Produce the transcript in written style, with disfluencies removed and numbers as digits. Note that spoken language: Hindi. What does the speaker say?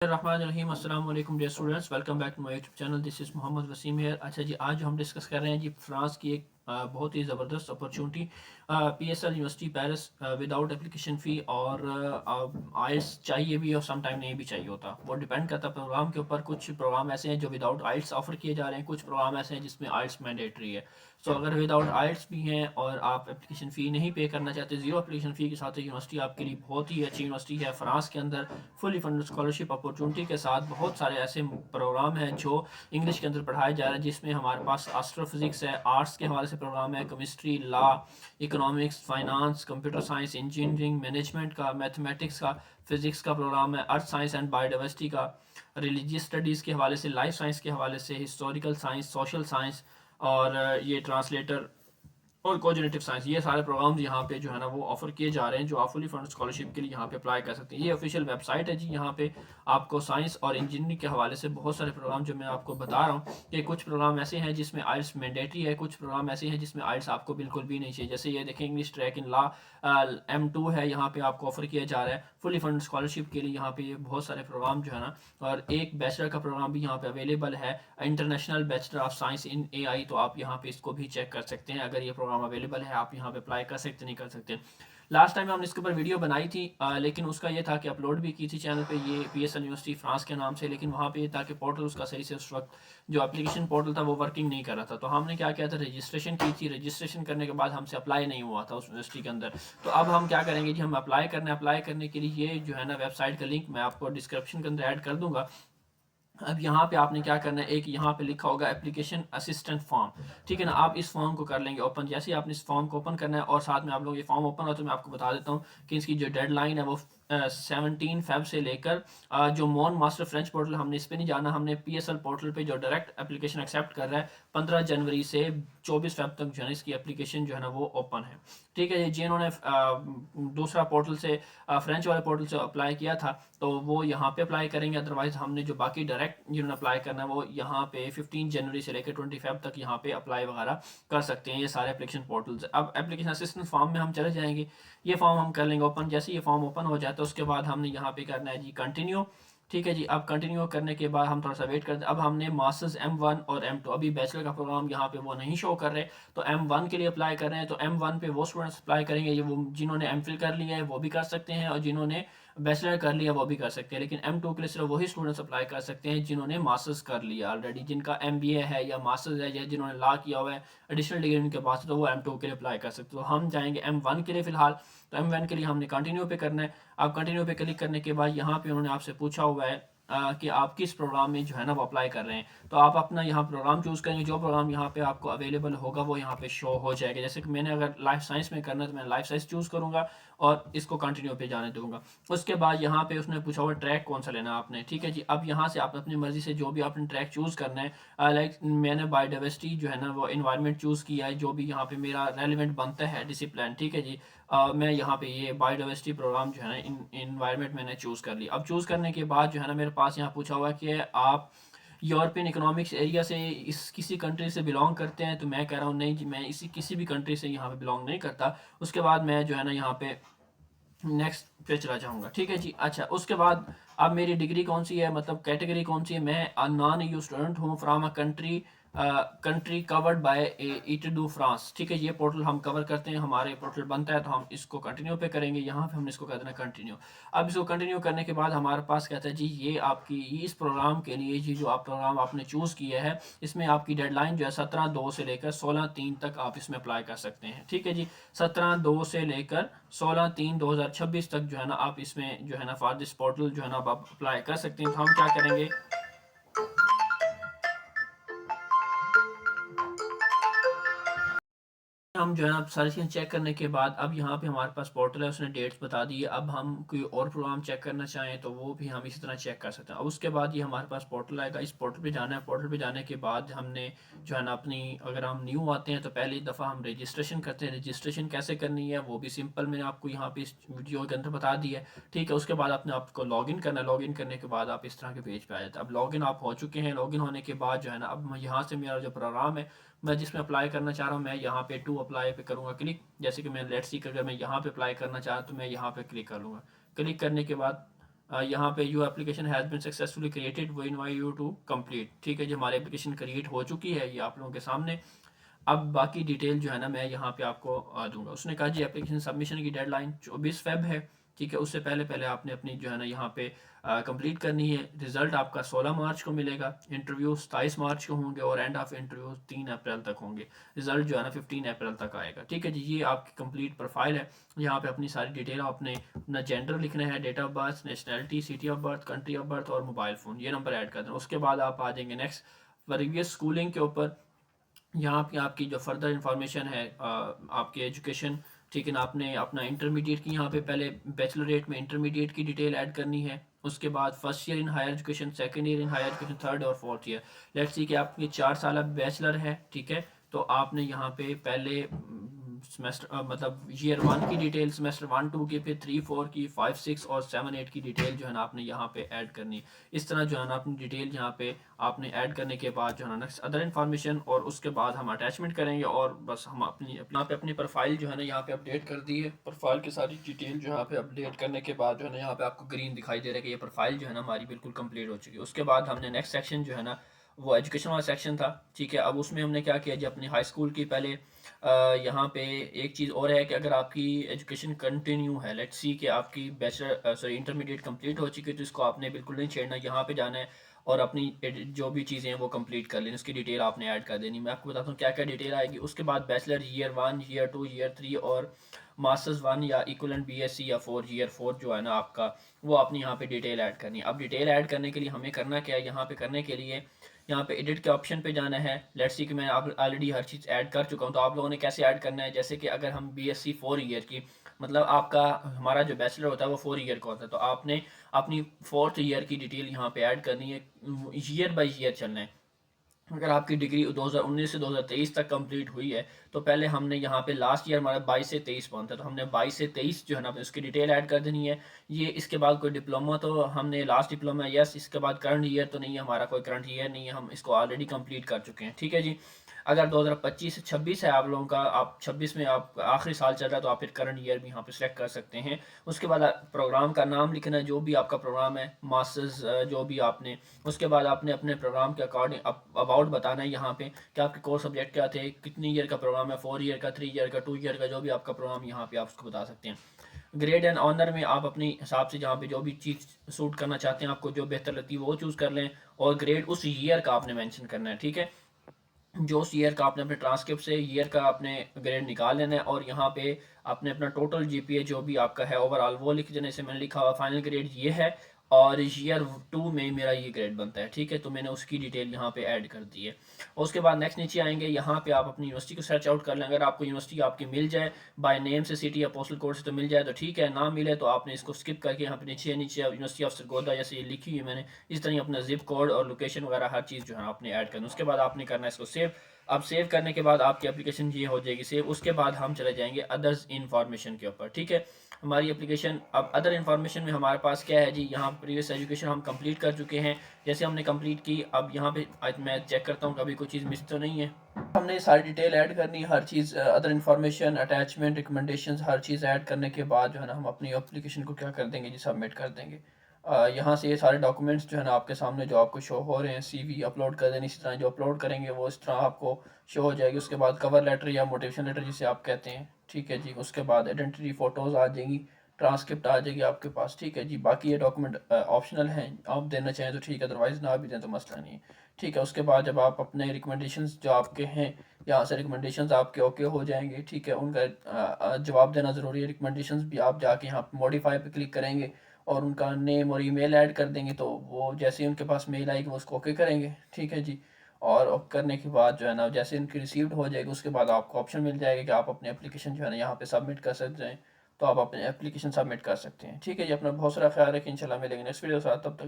रहीम अस्सलाम वालेकुम dear students, welcome back to my YouTube channel. This is Mohammad Wasim here. अच्छा जी, आज जो हम डिस्कस कर रहे हैं जी फ्रांस की एक बहुत ही ज़बरदस्त opportunity, PSL university Paris without application fee, और आइल्स चाहिए भी और सम टाइम नहीं भी चाहिए होता। वो डिपेंड करता है प्रोग्राम के ऊपर। कुछ प्रोग्राम ऐसे हैं जो विदाउट आइल्स ऑफर किए जा रहे हैं, कुछ प्रोग्राम ऐसे हैं जिसमें आइल्स मैंडेटरी है। सो अगर विदाउट आइल्स भी हैं और आप एप्लीकेशन फ़ी नहीं पे करना चाहते, ज़ीरो एप्लीकेशन फ़ी के साथ यूनिवर्सिटी आपके लिए बहुत ही अच्छी यूनिवर्सिटी है। फ्रांस के अंदर फुली फंडेड स्कॉलरशिप अपॉर्चुनिटी के साथ बहुत सारे ऐसे प्रोग्राम हैं जो इंग्लिश के अंदर पढ़ाए जा रहे हैं, जिसमें हमारे पास एस्ट्रोफिजिक्स है, आर्ट्स के हवाले से प्रोग्राम है, chemistry, law, economics, finance, computer science, engineering, management का, मैथमेटिक्स का, फिजिक्स का प्रोग्राम है, अर्थ साइंस एंड बायोडाइवर्सिटी का, रिलीजियस स्टडीज़ के हवाले से, लाइफ साइंस के हवाले से, हिस्टोरिकल साइंस, सोशल साइंस, और ये ट्रांसलेटर और कोऑर्डिनेटिव साइंस, ये सारे प्रोग्राम्स यहाँ पे जो है ना वो ऑफर किए जा रहे हैं, जो आप फुली फंड स्कॉलरशिप के लिए यहाँ पे अप्लाई कर सकते हैं। ये ऑफिशियल वेबसाइट है जी। यहाँ पे आपको साइंस और इंजीनियरिंग के हवाले से बहुत सारे प्रोग्राम जो मैं आपको बता रहा हूँ कि कुछ प्रोग्राम ऐसे हैं जिसमें आइल्स मैंडेटरी है, कुछ प्रोग्राम ऐसे हैं जिसमें आइल्स आपको बिल्कुल भी नहीं चाहिए। जैसे ये देखें, English track in law M2 है, यहाँ पे आपको ऑफर किया जा रहा है फुली फंड स्कॉलरशिप के लिए। यहाँ पे बहुत सारे प्रोग्राम जो है ना, और एक बैचलर का प्रोग्राम भी यहाँ पे अवेलेबल है, international bachelor of science in AI। तो आप यहाँ पे इसको भी चेक कर सकते हैं। अगर ये प्रोग्राम अवेलेबल है, आप यहाँ पे अप्लाई कर सकते नहीं कर सकते। लास्ट टाइम हमने इसके ऊपर वीडियो बनाई थी, लेकिन उसका ये था कि अपलोड भी की थी चैनल पे, ये PSL यूनिवर्सिटी फ्रांस के नाम से, लेकिन वहाँ पे ये था कि पोर्टल उसका सही से उस वक्त जो एप्लीकेशन पोर्टल था वो वर्किंग नहीं कर रहा था। तो हमने क्या किया था, रजिस्ट्रेशन की थी। रजिस्ट्रेशन करने के बाद हमसे अप्लाई नहीं हुआ था उस यूनिवर्सिटी के अंदर। तो अब हम क्या करेंगे जी, हम अप्लाई करने के लिए ये जो है ना वेबसाइट का लिंक मैं आपको डिस्क्रिप्शन के अंदर ऐड कर दूंगा। अब यहाँ पे आपने क्या करना है, एक यहाँ पे लिखा होगा एप्लीकेशन असिस्टेंट फॉर्म, ठीक है ना। आप इस फॉर्म को कर लेंगे ओपन। जैसे ही आपने इस फॉर्म को ओपन करना है, और साथ में आप लोग ये फॉर्म ओपन हो तो मैं आपको बता देता हूँ कि इसकी जो डेडलाइन है वो 17 Feb से लेकर जो मोन मास्टर फ्रेंच पोर्टल, हमने इस पर नहीं जाना, हमने PSL पोर्टल पे जो डायरेक्ट एप्लीकेशन एक्सेप्ट कर रहा है 15 जनवरी से 24 Feb तक जो है इसकी एप्लीकेशन जो है ना वो ओपन है, ठीक है। जिन्होंने दूसरा पोर्टल से फ्रेंच वाले पोर्टल से अप्लाई किया था तो वो यहाँ पे अप्लाई करेंगे। अदरवाइज हमने जो बाकी डायरेक्ट जिन्होंने अप्लाई करना है वो यहाँ पे 15 जनवरी से लेकर 20 Feb तक यहाँ पे अप्लाई वगैरह कर सकते हैं, ये सारे एप्लीकेशन पोर्टल्स। अब एप्लीकेशन असिस्टेंट फॉर्म में हम चले जाएंगे, ये फॉर्म हम कर लेंगे ओपन। जैसे ये फॉर्म ओपन हो जाए तो उसके बाद हमने यहाँ पे करना है जी कंटिन्यू, ठीक है जी। अब कंटिन्यू करने के बाद हम थोड़ा सा वेट करते हैं। अब हमने मास्टर्स M1 और M2, अभी बैचलर का प्रोग्राम यहाँ पे वो नहीं शो कर रहे, तो M1 के लिए अप्लाई कर रहे हैं। तो M1 पे वो स्टूडेंट्स अप्लाई करेंगे, ये वो जिन्होंने MPhil कर लिया है वो भी कर सकते हैं, और जिन्होंने बैचलर कर लिया वो भी कर सकते हैं। लेकिन M2 के लिए सिर्फ वही स्टूडेंट्स अप्लाई कर सकते हैं जिन्होंने मास्टर्स कर लिया ऑलरेडी, जिनका MBA है या मास्टर्स है, या जिन्होंने लॉ किया हुआ है, एडिशनल डिग्री उनके पास है, तो वो M2 के लिए अप्लाई कर सकते हैं। तो हम जाएंगे M1 के लिए फिलहाल। तो M1 के लिए हमने कंटिन्यू पे करना है। अब कंटिन्यू पे क्लिक करने के बाद यहाँ पे उन्होंने आपसे पूछा हुआ है कि आप किस प्रोग्राम में जो है ना वो अप्लाई कर रहे हैं। तो आप अपना यहाँ प्रोग्राम चूज़ करेंगे, जो प्रोग्राम यहाँ पे आपको अवेलेबल होगा वो यहाँ पे शो हो जाएगा। जैसे कि मैंने अगर लाइफ साइंस में करना है तो मैं लाइफ साइंस चूज़ करूँगा और इसको कंटिन्यू पे जाने दूंगा। उसके बाद यहाँ पे उसने पूछा हुआ ट्रैक कौन सा लेना है आपने, ठीक है जी। अब यहाँ से आप अपनी मर्जी से जो भी आपने ट्रैक चूज़ करना है, लाइक मैंने बायोडाइवर्सिटी जो है ना वो इन्वायरमेंट चूज़ किया है, जो भी यहाँ पे मेरा रेलिवेंट बनता है डिसिप्लिन, ठीक है जी। मैं यहाँ पे ये बायोडाइवर्सिटी प्रोग्राम जो है ना इन्वायरमेंट मैंने चूज़ कर लिया। अब चूज़ करने के बाद जो है ना मेरे पास यहाँ पूछा हुआ है कि आप यूरोपियन इकोनॉमिक्स एरिया से इस किसी कंट्री से बिलोंग करते हैं। तो मैं कह रहा हूँ नहीं जी, मैं इसी किसी भी कंट्री से यहाँ पे बिलोंग नहीं करता। उसके बाद मैं जो है ना यहाँ पे नेक्स्ट पे चला जाऊंगा, ठीक है जी। अच्छा, उसके बाद अब मेरी डिग्री कौन सी है, मतलब कैटेगरी कौन सी है, मैं नॉन EU स्टूडेंट हूँ from a country covered by ETDU France, ठीक है। ये पोर्टल हम कवर करते हैं, हमारे पोर्टल बनता है तो हम इसको कंटिन्यू पे करेंगे। यहाँ पे हमने इसको कर देना कंटिन्यू। अब इसको कंटिन्यू करने के बाद हमारे पास कहता है जी ये आपकी इस प्रोग्राम के लिए जी जो आप प्रोग्राम आपने चूज़ किया है, इसमें आपकी डेडलाइन जो है 17/2 से लेकर 16/3 तक आप इसमें अप्लाई कर सकते हैं, ठीक है जी। 17/2 से लेकर 16/3/2026 तक जो है ना आप इसमें जो है ना फॉर दिस पोर्टल जो है ना आप अप्लाई कर सकते हैं। तो हम क्या करेंगे, हम जो है ना सारी चीज़ें चेक करने के बाद अब यहाँ पे हमारे पास पोर्टल है, उसने डेट्स बता दी है। अब हम कोई और प्रोग्राम चेक करना चाहें तो वो भी हम इसी तरह चेक कर सकते हैं। अब उसके बाद ये हमारे पास पोर्टल आएगा, इस पोर्टल पे जाना है। पोर्टल पे जाने के बाद हमने जो है ना अपनी, अगर हम न्यू आते हैं तो पहली दफ़ा हम रजिस्ट्रेशन करते हैं। रजिस्ट्रेशन कैसे करनी है वो भी सिंपल मैंने आपको यहाँ पे इस वीडियो के अंदर बता दी है, ठीक है। उसके बाद आपने आपको लॉगिन करना है, लॉगिन करने के बाद आप इस तरह के पेज पे आ जाते हैं। अब लॉगिन आप हो चुके हैं, लॉगिन होने के बाद जो है ना अब यहाँ से मेरा जो प्रोग्राम है मैं जिसमें अप्लाई करना चाह रहा हूँ, मैं यहाँ पे टू अप्लाई पे करूँगा क्लिक। जैसे कि मैं लेट्स सी अगर मैं यहाँ पे अप्लाई करना चाह रहा हूँ तो मैं यहाँ पे क्लिक कर लूँगा। क्लिक करने के बाद यहाँ पे your application has been successfully created, वो इनवाइट यू टू कंप्लीट। ठीक है जी, हमारी एप्लीकेशन क्रिएट हो चुकी है, ये आप लोगों के सामने। अब बाकी डिटेल जो है ना मैं यहाँ पे आपको दूंगा। उसने कहा जी एप्लीकेशन सबमिशन की डेडलाइन 24 फ़ेब है। ठीक है, उससे पहले पहले आपने अपनी जो है ना यहाँ पे कंप्लीट करनी है। रिजल्ट आपका 16 मार्च को मिलेगा, इंटरव्यू 27 मार्च को होंगे और एंड ऑफ इंटरव्यू 3 अप्रैल तक होंगे। रिजल्ट जो है ना 15 अप्रैल तक आएगा। ठीक है जी, ये आपकी कंप्लीट प्रोफाइल है। यहाँ पे अपनी सारी डिटेल आपने अपना जेंडर लिखना है, date of birth, nationality, city of birth, country of birth और मोबाइल फ़ोन, ये नंबर ऐड कर देना। उसके बाद आप आ जाएंगे नेक्स्ट प्रीवियस स्कूलिंग के ऊपर। यहाँ पे आपकी जो फर्दर इंफॉर्मेशन है आपकी एजुकेशन। ठीक है ना, आपने अपना इंटरमीडिएट की यहाँ पे पहले बैचलरेट में इंटरमीडिएट की डिटेल ऐड करनी है। उसके बाद first year in higher education, second year in higher education, third और फोर्थ ईयर। लेट्स सी कि आपकी 4 साल बैचलर है। ठीक है, तो आपने यहाँ पे पहले सेमेस्टर मतलब ईयर 1 की डिटेल, सेमेस्टर 1 2 की, फिर 3 4 की, 5 6 और 7 8 की डिटेल जो है ना आपने यहाँ पे ऐड करनी। इस तरह जो है ना अपनी डिटेल यहाँ पे आपने ऐड करने के बाद जो है ना नेक्स्ट अदर इन्फॉर्मेशन, और उसके बाद हम अटैचमेंट करेंगे और बस हम अपनी प्रोफाइल जो है ना यहाँ पे अपडेट कर दी है। प्रोफाइल की सारी डिटेल जो यहाँ पे अपडेट करने के बाद जो है ना यहाँ पे आपको ग्रीन दिखाई दे रहा है कि ये प्रोफाइल जो है ना हमारी बिल्कुल कंप्लीट हो चुकी है। उसके बाद हमने नेक्स्ट सेक्शन जो है ना वो एजुकेशन वाला सेक्शन था। ठीक है, अब उसमें हमने क्या किया जी, अपनी हाई स्कूल की पहले यहाँ पे एक चीज़ और है कि अगर आपकी एजुकेशन कंटिन्यू है, लेट्स सी कि आपकी बैचलर सॉरी इंटरमीडिएट कंप्लीट हो चुकी है, तो इसको आपने बिल्कुल नहीं छेड़ना। यहाँ पे जाना है और अपनी जो भी चीज़ें हैं वो कंप्लीट कर लेनी, उसकी डिटेल आपने ऐड कर देनी। मैं आपको बताता हूँ क्या क्या डिटेल आएगी। उसके बाद बैचलर ईयर 1, ईयर 2, ईयर 3 और मास्टर्स 1 या इक्वलेंट बीएससी या 4 ईयर 4 जो है ना आपका, वो अपनी यहाँ पे डिटेल ऐड करनी है। अब डिटेल ऐड करने के लिए हमें करना क्या है, यहाँ पे करने के लिए यहाँ पे एडिट के ऑप्शन पे जाना है। लेट्स सी कि मैं आप ऑलरेडी हर चीज़ ऐड कर चुका हूँ, तो आप लोगों ने कैसे ऐड करना है, जैसे कि अगर हम बीएससी 4 ईयर की, मतलब आपका हमारा जो बैचलर होता है वो 4 ईयर का होता है, तो आपने अपनी 4th ईयर की डिटेल यहाँ पे ऐड करनी है। ईयर बाय ईयर चलना है। अगर आपकी डिग्री 2019 से 2023 तक कंप्लीट हुई है, तो पहले हमने यहाँ पे लास्ट ईयर हमारा 22 से 23 पहुंचा, तो हमने 22 से 23 जो है ना उसकी डिटेल ऐड कर देनी है। ये इसके बाद कोई डिप्लोमा, तो हमने लास्ट डिप्लोमा यस, इसके बाद करंट ईयर तो नहीं है, हमारा कोई करंट ईयर नहीं है, हम इसको ऑलरेडी कंप्लीट कर चुके हैं। ठीक है जी, अगर 2025 से 26 है आप लोगों का, आप 26 में आप आखिरी साल चल रहा है, तो आप फिर करंट ईयर भी यहाँ पे सिलेक्ट कर सकते हैं। उसके बाद प्रोग्राम का नाम लिखना है, जो भी आपका प्रोग्राम है, मास्टर्स जो भी आपने। उसके बाद आपने अपने प्रोग्राम के अकॉर्डिंग अबाउट बताना है यहाँ पे कि आपके कोर सब्जेक्ट क्या थे, कितनी ईयर का प्रोग्राम है, 4 ईयर का, 3 ईयर का, 2 ईयर का, जो भी आपका प्रोग्राम यहाँ पे आप उसको बता सकते हैं। ग्रेड एंड ऑनर में आप अपने हिसाब से जहाँ पे जो भी चीज़ सूट करना चाहते हैं, आपको जो बेहतर लगती है वो चूज़ कर लें। और ग्रेड उस ईयर का आपने मेंशन करना है। ठीक है, जो उस ईयर का आपने अपने ट्रांसक्रिप्ट से ईयर का आपने ग्रेड निकाल लेना है, और यहाँ पे आपने अपना टोटल जीपीए जो भी आपका है ओवरऑल वो लिख देने से मैंने लिखा हुआ फाइनल ग्रेड ये है और ईयर 2 में मेरा ये ग्रेड बनता है। ठीक है, तो मैंने उसकी डिटेल यहाँ पे ऐड कर दी है। और उसके बाद नेक्स्ट नीचे आएंगे, यहाँ पे आप अपनी यूनिवर्सिटी को सर्च आउट कर लें। अगर आपको यूनिवर्सिटी आपकी मिल जाए बाय नेम से, सिटी या पोस्टल कोड से, तो मिल जाए तो ठीक है, ना मिले तो आपने इसको स्किप करके यहाँ पे नीचे नीचे यूनिवर्सिटी ऑफ सरगोदा जैसे ये लिखी हुई है मैंने, इस तरह अपना जिप कोड और लोकेशन वगैरह हर चीज़ जो है आपने ऐड करना। उसके बाद आपने करना है इसको सेव। अब सेव करने के बाद आपकी एप्लीकेशन ये हो जाएगी सेव। उसके बाद हम चले जाएंगे अदर्स इन्फॉर्मेशन के ऊपर। ठीक है, हमारी एप्लीकेशन अब अदर इन्फॉर्मेशन में हमारे पास क्या है जी, यहाँ प्रीवियस एजुकेशन हम कंप्लीट कर चुके हैं। जैसे हमने कंप्लीट की, अब यहाँ पे आज मैं चेक करता हूँ कभी कोई चीज़ मिस तो नहीं है। हमने सारी डिटेल ऐड करनी है, हर चीज़ अदर इन्फॉर्मेशन, अटैचमेंट, रिकमेंडेशंस, हर चीज़ ऐड करने के बाद जो है ना हम अपनी एप्लीकेशन को क्या कर देंगे जी, सबमिट कर देंगे। यहाँ से ये सारे डॉक्यूमेंट्स जो है ना आपके सामने जो आपको शो हो रहे हैं, सीवी अपलोड कर देनी, इस तरह जो अपलोड करेंगे वो इस तरह आपको शो हो जाएगी। उसके बाद कवर लेटर या मोटिवेशन लेटर जिसे आप कहते हैं। ठीक है जी, उसके बाद आइडेंटिटी फ़ोटोज़ आ जाएंगी, ट्रांसक्रिप्ट आ जाएगी आपके पास। ठीक है जी, बाकी ये डॉक्यूमेंट ऑप्शनल हैं, आप देना चाहें तो ठीक है, अदरवाइज़ ना भी दें तो मसला नहीं है। ठीक है, उसके बाद जब आप अपने रिकमेंडेशंस जो आपके हैं, यहाँ से रिकमेंडेशंस आपके ओके हो जाएंगे। ठीक है, उनका जवाब देना ज़रूरी है। रिकमेंडेशंस भी आप जाके यहाँ मॉडिफाई पे क्लिक करेंगे और उनका नेम और ईमेल ऐड कर देंगे, तो वो जैसे ही उनके पास मेल आएगी वो उसको ओके करेंगे। ठीक है जी, और करने के बाद जो है ना जैसे इनकी रिसीव्ड हो जाएगी, उसके बाद आपको ऑप्शन मिल जाएगा कि आप अपनी एप्लीकेशन जो है ना यहाँ पे सबमिट कर सकते हैं, तो आप अपनी एप्लीकेशन सबमिट कर सकते हैं। ठीक है जी, अपना बहुत सारा ख्याल रखें, इंशाल्लाह मिलेंगे नेक्स्ट वीडियो के साथ, तब तक